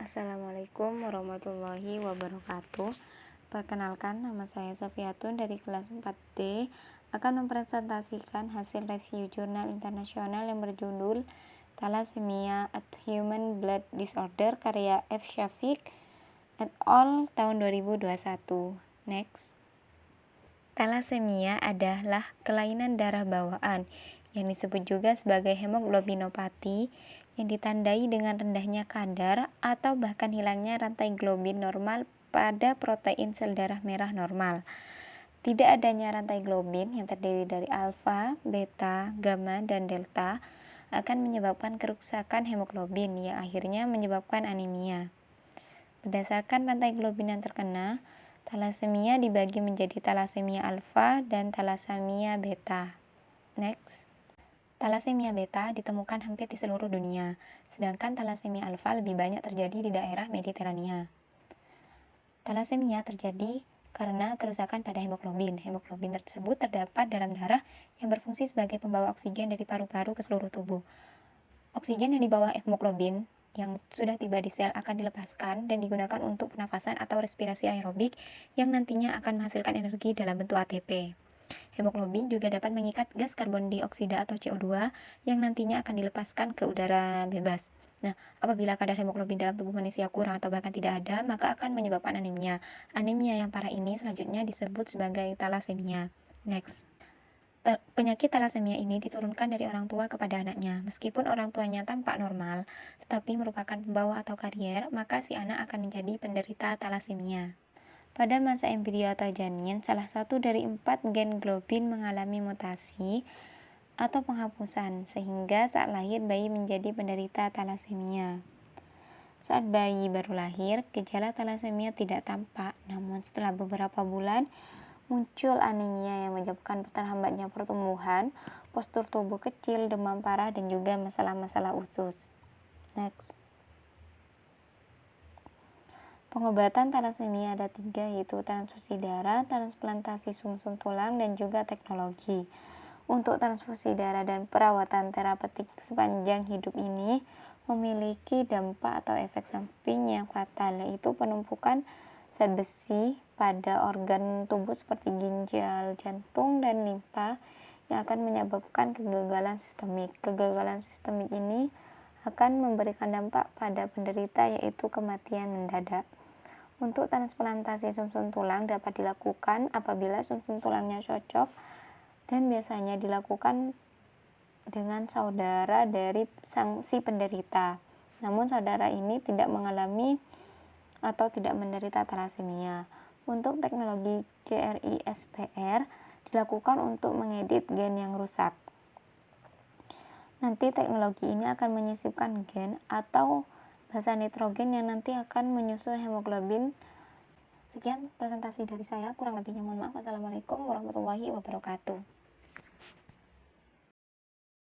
Assalamualaikum warahmatullahi wabarakatuh. Perkenalkan, nama saya Sofiatun dari kelas 4D akan mempresentasikan hasil review jurnal internasional yang berjudul Thalassemia a Human Blood Disorder karya F. Shafik et al. Tahun 2021. Next. Thalassemia adalah kelainan darah bawaan yang disebut juga sebagai hemoglobinopati yang ditandai dengan rendahnya kadar atau bahkan hilangnya rantai globin normal pada protein sel darah merah normal. Tidak adanya rantai globin yang terdiri dari alfa, beta, gamma, dan delta akan menyebabkan kerusakan hemoglobin yang akhirnya menyebabkan anemia. Berdasarkan rantai globin yang terkena, thalassemia dibagi menjadi thalassemia alfa dan thalassemia beta. Next. Thalassemia beta ditemukan hampir di seluruh dunia, sedangkan thalassemia alfa lebih banyak terjadi di daerah Mediterania. Thalassemia terjadi karena kerusakan pada hemoglobin. Hemoglobin tersebut terdapat dalam darah yang berfungsi sebagai pembawa oksigen dari paru-paru ke seluruh tubuh. Oksigen yang dibawa hemoglobin yang sudah tiba di sel akan dilepaskan dan digunakan untuk pernafasan atau respirasi aerobik yang nantinya akan menghasilkan energi dalam bentuk ATP. Hemoglobin juga dapat mengikat gas karbon dioksida atau CO2 yang nantinya akan dilepaskan ke udara bebas. Nah, apabila kadar hemoglobin dalam tubuh manusia kurang atau bahkan tidak ada, maka akan menyebabkan anemia. Anemia yang parah ini selanjutnya disebut sebagai thalassemia. Next. Penyakit thalassemia ini diturunkan dari orang tua kepada anaknya. Meskipun orang tuanya tampak normal, tetapi merupakan pembawa atau karier, maka si anak akan menjadi penderita thalassemia. Pada masa embrio atau janin, salah satu dari 4 gen globin mengalami mutasi atau penghapusan, sehingga saat lahir bayi menjadi penderita thalassemia. Saat bayi baru lahir, gejala thalassemia tidak tampak, namun setelah beberapa bulan, muncul anemia yang menyebabkan terhambatnya pertumbuhan, postur tubuh kecil, demam parah, dan juga masalah-masalah usus. Next. Pengobatan thalassemia ada 3, yaitu transfusi darah, transplantasi sumsum tulang, dan juga teknologi. Untuk transfusi darah dan perawatan terapeutik sepanjang hidup ini memiliki dampak atau efek samping yang fatal, yaitu penumpukan zat besi pada organ tubuh seperti ginjal, jantung, dan limpa yang akan menyebabkan kegagalan sistemik. Kegagalan sistemik ini akan memberikan dampak pada penderita, yaitu kematian mendadak. Untuk transplantasi sumsum tulang dapat dilakukan apabila sumsum tulangnya cocok dan biasanya dilakukan dengan saudara dari si penderita. Namun saudara ini tidak mengalami atau tidak menderita thalassemia. Untuk teknologi CRISPR dilakukan untuk mengedit gen yang rusak. Nanti teknologi ini akan menyisipkan gen atau basa nitrogen yang nanti akan menyusun hemoglobin. Sekian presentasi dari saya, kurang lebihnya mohon maaf. Wassalamualaikum warahmatullahi wabarakatuh.